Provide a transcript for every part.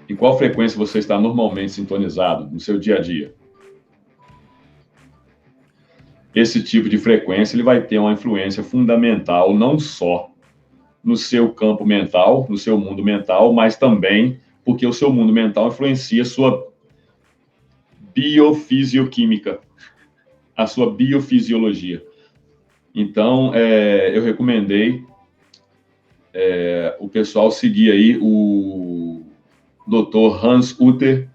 Em qual frequência você está normalmente sintonizado no seu dia a dia? Esse tipo de frequência ele vai ter uma influência fundamental não só no seu campo mental, no seu mundo mental, mas também porque o seu mundo mental influencia a sua biofisioquímica, a sua biofisiologia. Então, eu recomendei o pessoal seguir aí o Dr. Hans Utter.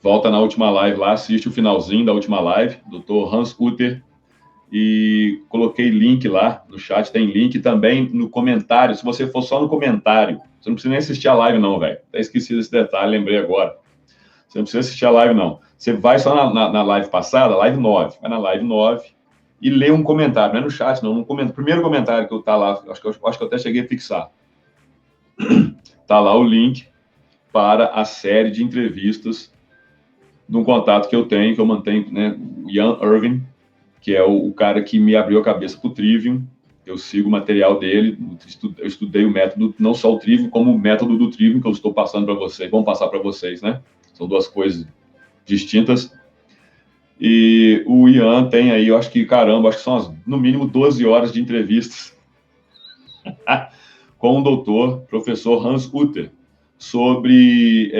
Volta na última live lá, assiste o finalzinho da última live, Dr. Hans Utter. E coloquei link lá no chat, tem link também no comentário. Se você for só no comentário, você não precisa nem assistir a live, não, velho. Até esqueci desse detalhe, lembrei agora. Você não precisa assistir a live, não. Você vai só na live passada, live 9. Vai na live 9 e lê um comentário. Não é no chat, não. No primeiro comentário que eu tá lá, acho que eu até cheguei a fixar. Tá lá o link para a série de entrevistas de um contato que eu tenho, que eu mantenho, né? O Ian Irving, que é o cara que me abriu a cabeça para o Trivium. Eu sigo o material dele, eu estudei o método, não só o Trivium, como o método do Trivium, que eu estou passando para vocês, vamos passar para vocês, né? São duas coisas distintas. E o Ian tem aí, eu acho que, caramba, acho que são no mínimo 12 horas de entrevistas com o doutor, professor Hans Utter, sobre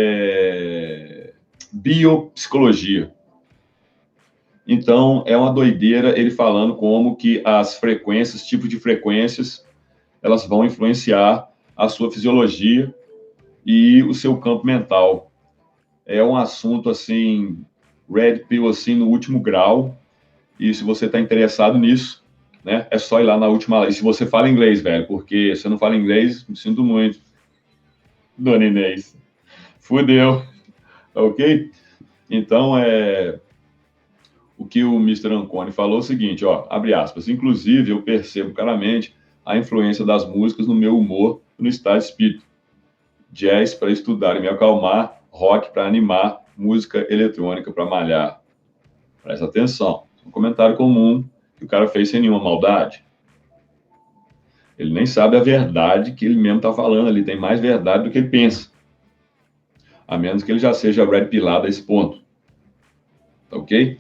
biopsicologia. Então, é uma doideira ele falando como que as frequências, tipos de frequências, elas vão influenciar a sua fisiologia e o seu campo mental. É um assunto, assim, red pill, assim, no último grau. E se você está interessado nisso, né, é só ir lá na última... E se você fala inglês, velho, porque se você não fala inglês, me sinto muito. Dona Inês. Fudeu. Ok? Então, o que o Mr. Anconi falou é o seguinte, ó, abre aspas, inclusive eu percebo claramente a influência das músicas no meu humor no estado de espírito. Jazz para estudar e me acalmar, rock para animar, música eletrônica para malhar. Presta atenção, um comentário comum que o cara fez sem nenhuma maldade. Ele nem sabe a verdade que ele mesmo está falando ali, tem mais verdade do que ele pensa. A menos que ele já seja red pilado a esse ponto. Ok?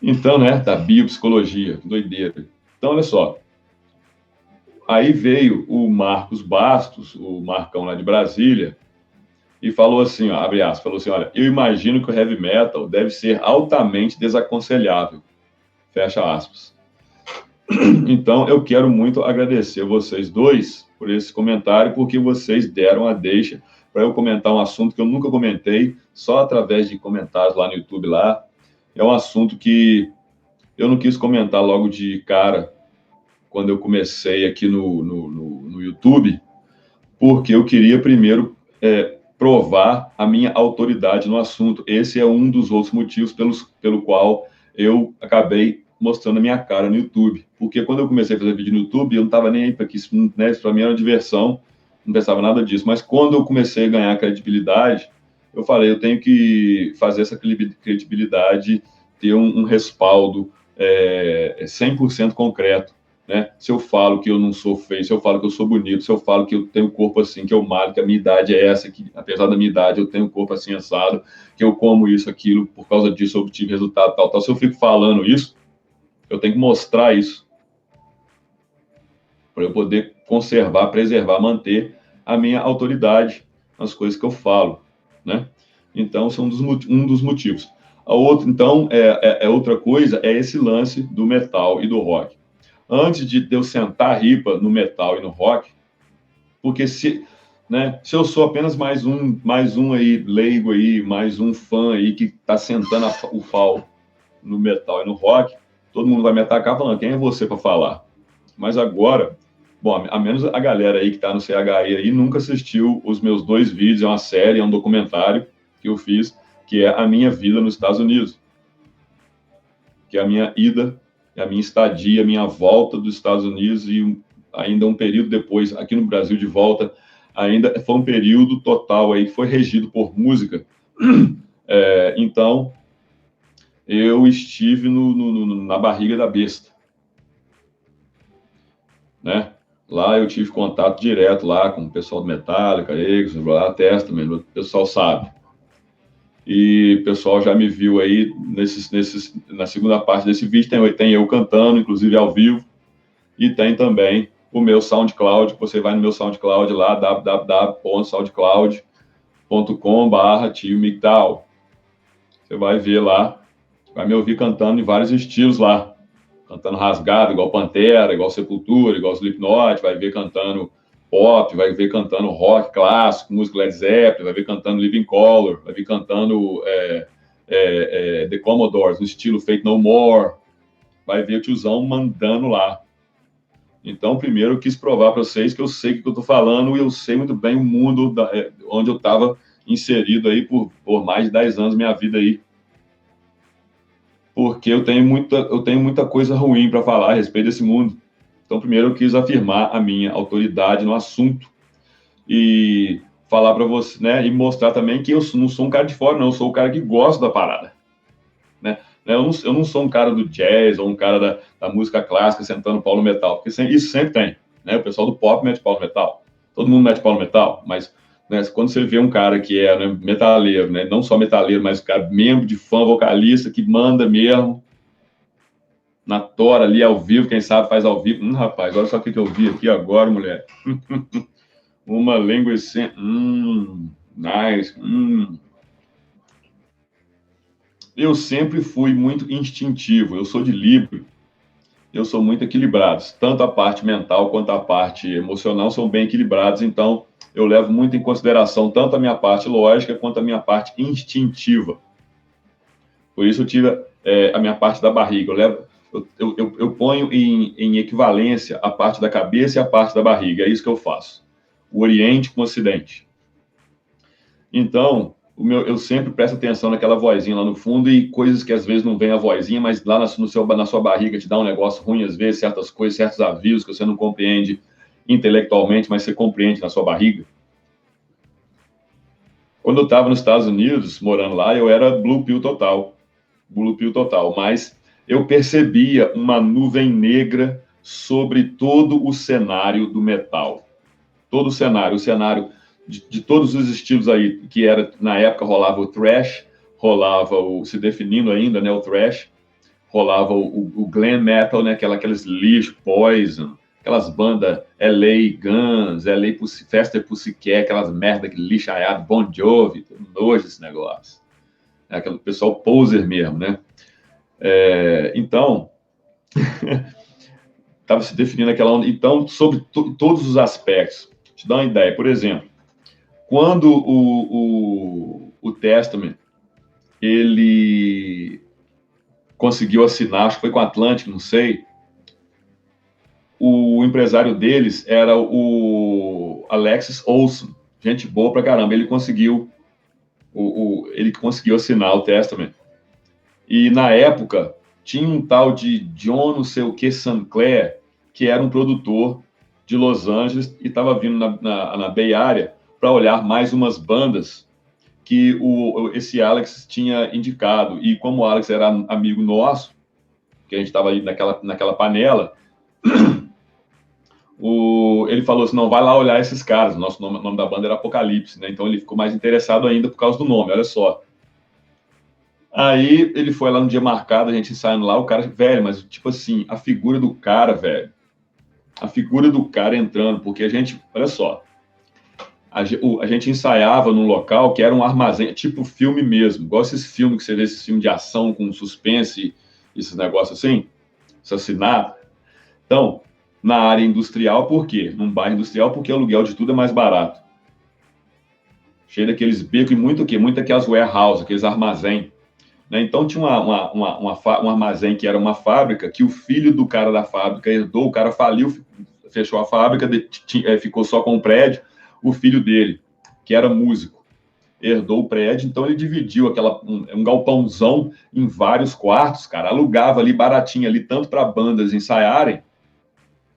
Então, né, da biopsicologia, que doideira. Então, olha só. Aí veio o Marcos Bastos, o Marcão lá de Brasília, e falou assim, ó, abre aspas, falou assim, olha, eu imagino que o heavy metal deve ser altamente desaconselhável, fecha aspas. Então, eu quero muito agradecer vocês dois por esse comentário, porque vocês deram a deixa para eu comentar um assunto que eu nunca comentei, só através de comentários lá no YouTube lá. É um assunto que eu não quis comentar logo de cara, quando eu comecei aqui no YouTube, porque eu queria primeiro provar a minha autoridade no assunto. Esse é um dos outros motivos pelo qual eu acabei mostrando a minha cara no YouTube. Porque quando eu comecei a fazer vídeo no YouTube, eu não estava nem aí para isso, né? Isso para mim era diversão, não pensava nada disso. Mas quando eu comecei a ganhar credibilidade, eu falei, eu tenho que fazer essa credibilidade ter um respaldo 100% concreto. Né? Se eu falo que eu não sou feio, se eu falo que eu sou bonito, se eu falo que eu tenho um corpo assim, que eu malho, que a minha idade é essa, que apesar da minha idade eu tenho um corpo assim assado, que eu como isso, aquilo, por causa disso eu obtive resultado, tal, tal. Se eu fico falando isso, eu tenho que mostrar isso para eu poder conservar, preservar, manter a minha autoridade nas coisas que eu falo, né? Então, são um dos motivos. A outra, então, outra coisa é esse lance do metal e do rock. Antes de eu sentar a ripa no metal e no rock, porque se eu sou apenas mais um aí, leigo aí, mais um fã aí que está sentando o pau no metal e no rock, todo mundo vai me atacar falando, quem é você para falar? Mas agora, bom, a menos a galera aí que está no CHI aí nunca assistiu os meus 2 vídeos, é uma série, é um documentário que eu fiz, que é a minha vida nos Estados Unidos, que é a minha ida, a minha estadia, a minha volta dos Estados Unidos e ainda um período depois aqui no Brasil de volta, ainda foi um período total aí que foi regido por música. Então, eu estive na barriga da besta, né? Lá eu tive contato direto lá com o pessoal do Metallica, Eagles, lá, Testament, o pessoal sabe. E o pessoal já me viu aí na segunda parte desse vídeo, tem eu cantando, inclusive ao vivo, e tem também o meu SoundCloud, você vai no meu SoundCloud lá, www.soundcloud.com/Tio Migdal. Você vai ver lá, vai me ouvir cantando em vários estilos lá. Cantando rasgado, igual Pantera, igual Sepultura, igual Slipknot, vai ver cantando pop, vai ver cantando rock clássico, música Led Zeppelin, vai ver cantando Living Colour, vai ver cantando The Commodores, no estilo Faith No More, vai ver o tiozão mandando lá. Então, primeiro, eu quis provar para vocês que eu sei o que eu estou falando e eu sei muito bem o mundo onde eu estava inserido aí por mais de 10 anos, minha vida aí. Porque eu tenho muita coisa ruim para falar a respeito desse mundo. Então, primeiro, eu quis afirmar a minha autoridade no assunto e falar para você, né, e mostrar também que eu não sou um cara de fora, não, eu sou o cara que gosta da parada, né? Eu não sou um cara do jazz ou um cara da música clássica sentando pau no metal, porque isso sempre tem, né? O pessoal do pop mete pau no metal, todo mundo mete pau no metal, mas né, quando você vê um cara que é, né, metaleiro, né, não só metaleiro, mas um cara membro de fã, vocalista, que manda mesmo, na tora ali ao vivo, quem sabe faz ao vivo. Rapaz, olha só o que eu vi aqui agora, mulher. Uma linguiça. Nice. Eu sempre fui muito instintivo. Eu sou de Libra. Eu sou muito equilibrado. Tanto a parte mental quanto a parte emocional são bem equilibrados. Então, eu levo muito em consideração tanto a minha parte lógica quanto a minha parte instintiva. Por isso, eu tive a minha parte da barriga. Eu ponho em equivalência a parte da cabeça e a parte da barriga. É isso que eu faço. O Oriente com o Ocidente. Então, eu sempre presto atenção naquela vozinha lá no fundo e coisas que às vezes não vem a vozinha, mas lá na sua barriga te dá um negócio ruim, às vezes, certas coisas, certos avisos que você não compreende intelectualmente, mas você compreende na sua barriga. Quando eu estava nos Estados Unidos, morando lá, eu era Blue Pill total, mas eu percebia uma nuvem negra sobre todo o cenário do metal. Todo o cenário de todos os estilos aí, que era, na época, rolava o thrash, rolava se definindo ainda, né, o thrash, rolava o glam metal, né, aqueles lixo, Poison, aquelas bandas LA Guns, LA Fester Pussycat, aquelas merda que lixaiado, Bon Jovi, nojo esse negócio. É aquele pessoal poser mesmo, né? Então, estava se definindo aquela onda. Então, sobre todos os aspectos. Te dar uma ideia, por exemplo, quando o Testament, ele conseguiu assinar, acho que foi com a Atlantic, não sei, o empresário deles era o Alexis Olsen, gente boa pra caramba, ele conseguiu assinar o Testament. E na época tinha um tal de John não sei o que Sinclair, que era um produtor de Los Angeles e estava vindo na Bay Area para olhar mais umas bandas que esse Alex tinha indicado. E como o Alex era amigo nosso, que a gente estava aí naquela panela, ele falou assim, não, vai lá olhar esses caras. O nome da banda era Apocalipse, né? Então ele ficou mais interessado ainda por causa do nome, olha só. Aí ele foi lá no dia marcado, a gente ensaiando lá, o cara, velho, mas tipo assim, a figura do cara, velho, a figura do cara entrando, porque a gente, olha só, a gente ensaiava num local que era um armazém, tipo filme mesmo, igual esses filmes que você vê, esses filmes de ação com suspense, esses negócios assim, assassinato. Então, na área industrial, por quê? Num bairro industrial, porque o aluguel de tudo é mais barato. Cheio daqueles becos e muito aquelas warehouse, aqueles armazém. Né? Então, tinha um armazém que era uma fábrica, que o filho do cara da fábrica herdou, o cara faliu, fechou a fábrica, ficou só com o prédio, o filho dele, que era músico, herdou o prédio, então ele dividiu um galpãozão em vários quartos, cara, alugava ali baratinho, ali, tanto para bandas ensaiarem,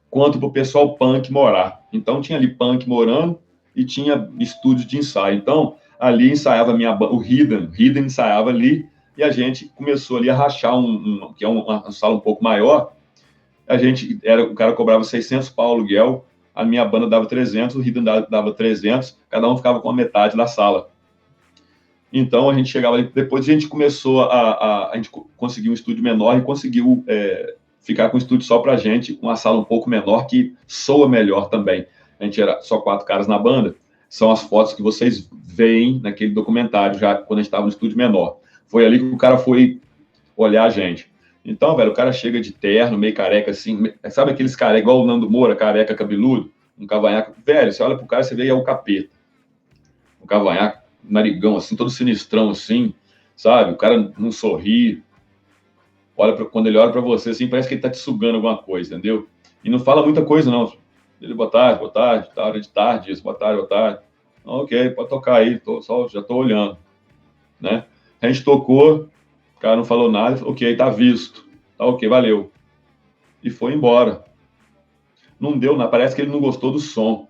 quanto para o pessoal punk morar. Então, tinha ali punk morando e tinha estúdio de ensaio. Então, ali ensaiava o Hidden ensaiava ali, e a gente começou ali a rachar que é uma sala um pouco maior. O cara cobrava 600 pau aluguel, a minha banda dava 300, o Hidden dava 300, cada um ficava com a metade da sala. Então, a gente chegava ali, depois a gente começou a gente conseguiu um estúdio menor e conseguiu ficar com um estúdio só pra gente, com uma sala um pouco menor, que soa melhor também. A gente era só 4 caras na banda, são as fotos que vocês veem naquele documentário, já quando a gente estava no estúdio menor. Foi ali que o cara foi olhar a gente. Então, velho, o cara chega de terno, meio careca, assim, sabe aqueles caras, igual o Nando Moura, careca, cabeludo, um cavanhaque. Velho, você olha pro cara, você vê, é o capeta. Um cavanhaque, narigão, assim, todo sinistrão, assim, sabe? O cara não sorri. Quando ele olha pra você, assim, parece que ele tá te sugando alguma coisa, entendeu? E não fala muita coisa, não. Ele, boa tarde, tá hora de tarde, isso, boa tarde. Ok, pode tocar aí, já tô olhando, né? A gente tocou, o cara não falou nada, ok, tá visto, tá ok, valeu. E foi embora. Não deu, parece que ele não gostou do som.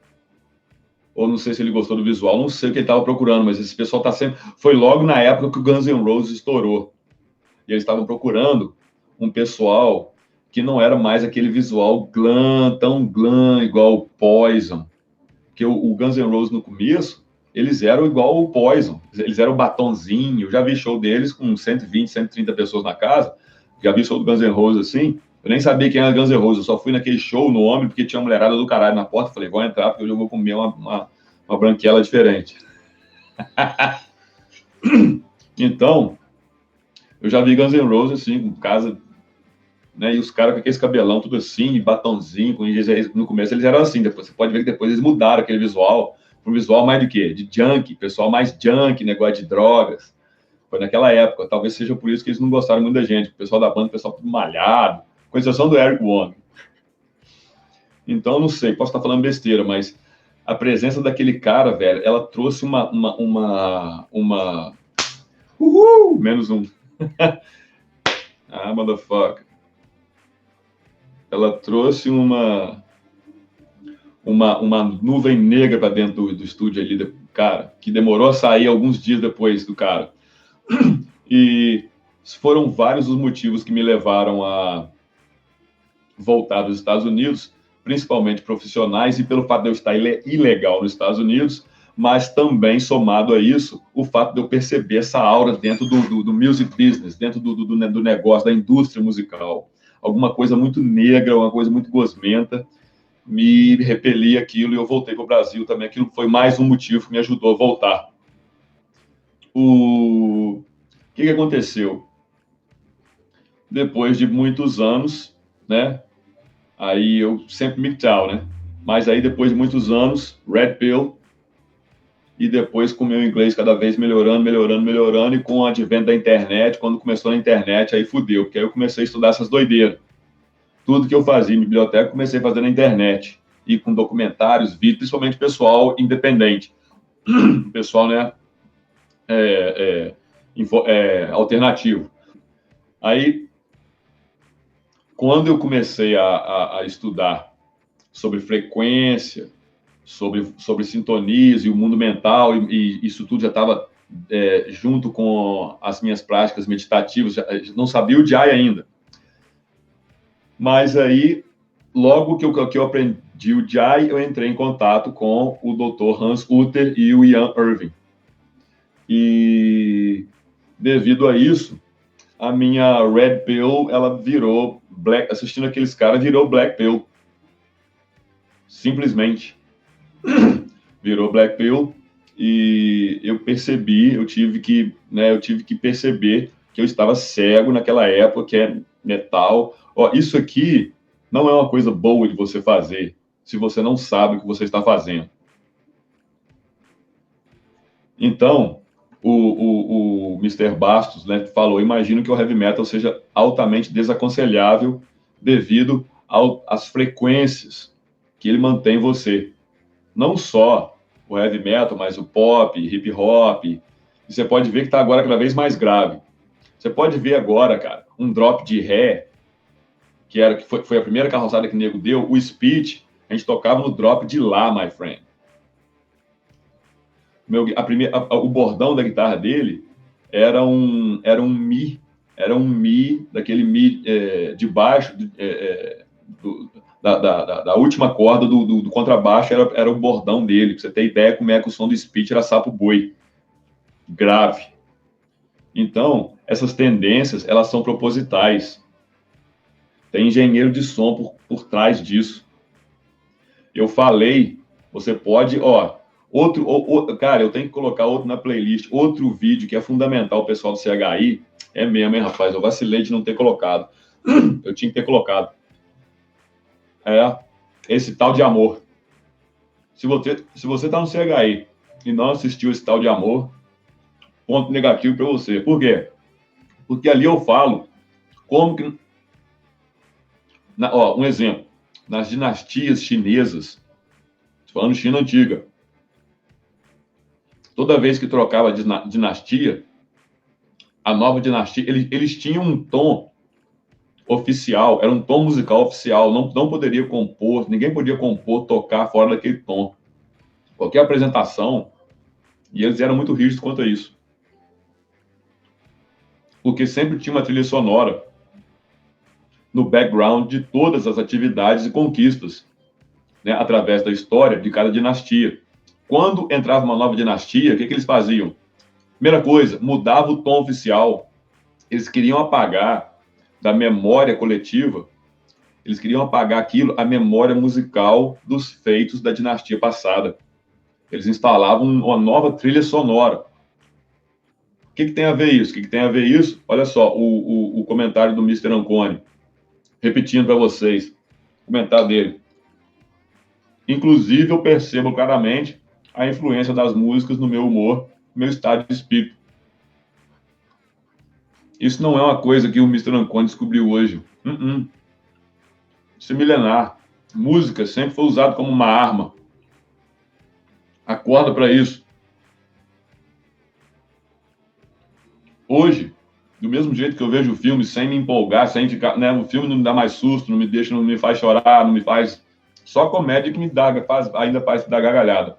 Ou não sei se ele gostou do visual, não sei o que ele estava procurando, mas esse pessoal tá sempre... Foi logo na época que o Guns N' Roses estourou. E eles estavam procurando um pessoal que não era mais aquele visual glam, tão glam, igual o Poison. Porque o Guns N' Roses no começo, eles eram igual o Poison. Eles eram batonzinho. Eu já vi show deles com 120, 130 pessoas na casa. Já vi show do Guns N' Roses assim. Eu nem sabia quem era Guns N' Roses. Eu só fui naquele show no homem porque tinha uma mulherada do caralho na porta. Falei, vou entrar porque hoje eu vou comer uma branquela diferente. Então, eu já vi Guns N' Roses assim, com casa, né? E os caras com aquele cabelão tudo assim, batonzinho, no começo eles eram assim, depois você pode ver que depois eles mudaram aquele visual, para um visual mais de quê? De junk, pessoal mais junk, negócio de drogas. Foi naquela época, talvez seja por isso que eles não gostaram muito da gente, o pessoal da banda, o pessoal tudo malhado, com exceção do Eric Wong. Então, não sei, posso estar falando besteira, mas a presença daquele cara, velho, ela trouxe uma... Menos um. Motherfucker. Ela trouxe uma nuvem negra para dentro do estúdio ali, cara, que demorou a sair alguns dias depois do cara. E foram vários os motivos que me levaram a voltar dos Estados Unidos, principalmente profissionais, e pelo fato de eu estar ilegal nos Estados Unidos, mas também, somado a isso, o fato de eu perceber essa aura dentro do music business, dentro do negócio, da indústria musical. Alguma coisa muito negra, uma coisa muito gosmenta, me repeli aquilo e eu voltei para o Brasil também. Aquilo foi mais um motivo que me ajudou a voltar. O que aconteceu? Depois de muitos anos, né? Aí eu sempre MGTOW, né? Mas aí depois de muitos anos, Red Pill, e depois com o meu inglês cada vez melhorando, e com o advento da internet, quando começou na internet, aí fudeu, porque aí eu comecei a estudar essas doideiras. Tudo que eu fazia em biblioteca, comecei a fazer na internet, e com documentários, vídeos, principalmente pessoal independente, pessoal, né, alternativo. Aí, quando eu comecei a estudar sobre frequência, sobre sintonias e o mundo mental, e isso tudo já estava junto com as minhas práticas meditativas, não sabia o Jai ainda. Mas aí, logo que eu aprendi o Jai, eu entrei em contato com o Dr. Hans Utter e o Ian Irving. E devido a isso, a minha Red Pill, ela virou Black, assistindo aqueles caras, virou Black Pill. Simplesmente. Virou Black Pill, e eu percebi, eu tive que perceber que eu estava cego naquela época, que é metal. Ó, isso aqui não é uma coisa boa de você fazer, se você não sabe o que você está fazendo. Então, o Mr. Bastos, né, falou, imagino que o heavy metal seja altamente desaconselhável devido às frequências que ele mantém em você. Não só o heavy metal, mas o pop, hip hop. E você pode ver que está agora cada vez mais grave. Você pode ver agora, cara, um drop de ré, que foi a primeira carroçada que o nego deu, o Speech, a gente tocava no drop de lá, my friend. O bordão da guitarra dele era um mi, daquele mi de baixo, da última corda do contrabaixo era o bordão dele, pra você ter ideia como é que o som do speech era sapo boi, grave. Então, essas tendências, elas são propositais. Tem engenheiro de som por trás disso. Eu falei, você pode, cara, eu tenho que colocar outro na playlist, outro vídeo que é fundamental, o pessoal do CHI, é mesmo, hein, rapaz, eu vacilei de não ter colocado. Eu tinha que ter colocado. Esse tal de amor. Se você tá no CHI e não assistiu esse tal de amor, ponto negativo para você. Por quê? Porque ali eu falo como que... um exemplo. Nas dinastias chinesas, falando China antiga, toda vez que trocava dinastia, a nova dinastia, eles tinham um tom oficial, era um tom musical oficial, não poderia compor, ninguém podia compor, tocar fora daquele tom. Qualquer apresentação, e eles eram muito rígidos quanto a isso. Porque sempre tinha uma trilha sonora no background de todas as atividades e conquistas, né, através da história de cada dinastia. Quando entrava uma nova dinastia, o que eles faziam? Primeira coisa, mudava o tom oficial. Eles queriam apagar da memória coletiva, eles queriam apagar a memória musical dos feitos da dinastia passada. Eles instalavam uma nova trilha sonora. O que tem a ver isso? O que tem a ver isso? Olha só, o comentário do Mr. Anconi. Repetindo para vocês, o comentário dele. Inclusive, eu percebo claramente a influência das músicas no meu humor, no meu estado de espírito. Isso não é uma coisa que o Mr. Anconi descobriu hoje. Isso é milenar. Música sempre foi usada como uma arma. Acorda para isso. Hoje, do mesmo jeito que eu vejo o filme sem me empolgar, sem ficar, né, o filme não me dá mais susto, não me deixa, não me faz chorar, não me faz... Só comédia que me dá, ainda faz dar gargalhada.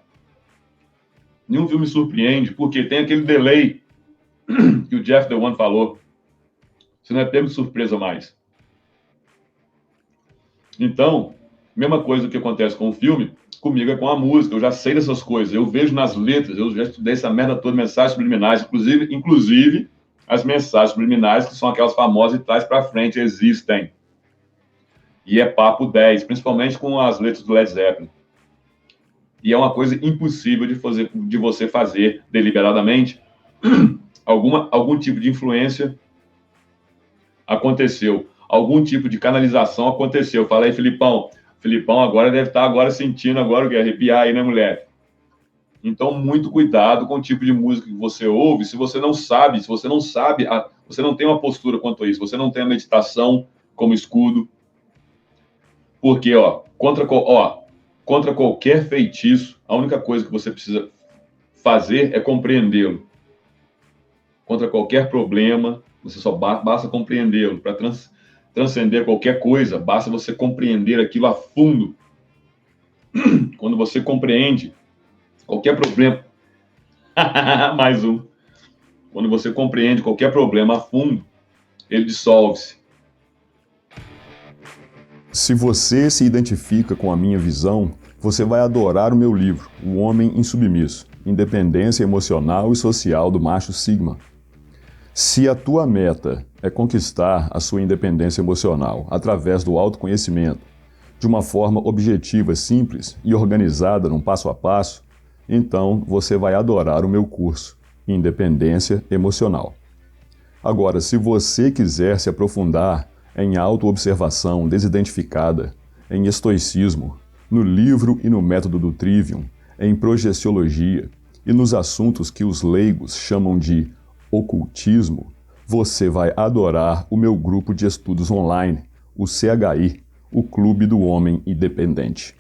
Nenhum filme surpreende, porque tem aquele delay que o Jeff The One falou. Você não é pego de surpresa mais. Então, mesma coisa que acontece com o filme, comigo é com a música. Eu já sei dessas coisas, eu vejo nas letras, eu já estudei essa merda toda, mensagens subliminares, inclusive as mensagens subliminares, que são aquelas famosas de trás para frente, existem. E é papo 10, principalmente com as letras do Led Zeppelin. E é uma coisa impossível de você fazer deliberadamente. Algum tipo de influência aconteceu. Algum tipo de canalização aconteceu. Falei, Filipão agora deve estar agora sentindo agora o que arrepiar aí, né, mulher? Então, muito cuidado com o tipo de música que você ouve. Se você não sabe, você não tem uma postura quanto a isso. Você não tem a meditação como escudo. Porque, contra qualquer feitiço, a única coisa que você precisa fazer é compreendê-lo. Contra qualquer problema, você só basta compreendê-lo. Para transcender qualquer coisa, basta você compreender aquilo a fundo. Quando você compreende qualquer problema... Mais um. Quando você compreende qualquer problema a fundo, ele dissolve-se. Se você se identifica com a minha visão, você vai adorar o meu livro, O Homem Insubmisso, Independência Emocional e Social do Macho Sigma. Se a tua meta é conquistar a sua independência emocional através do autoconhecimento, de uma forma objetiva, simples e organizada num passo a passo, então você vai adorar o meu curso, Independência Emocional. Agora, se você quiser se aprofundar em autoobservação desidentificada, em estoicismo, no livro e no método do Trivium, em projeciologia e nos assuntos que os leigos chamam de ocultismo, você vai adorar o meu grupo de estudos online, o CHI, o Clube do Homem Independente.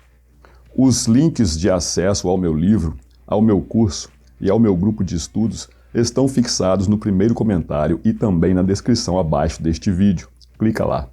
Os links de acesso ao meu livro, ao meu curso e ao meu grupo de estudos estão fixados no primeiro comentário e também na descrição abaixo deste vídeo. Clica lá.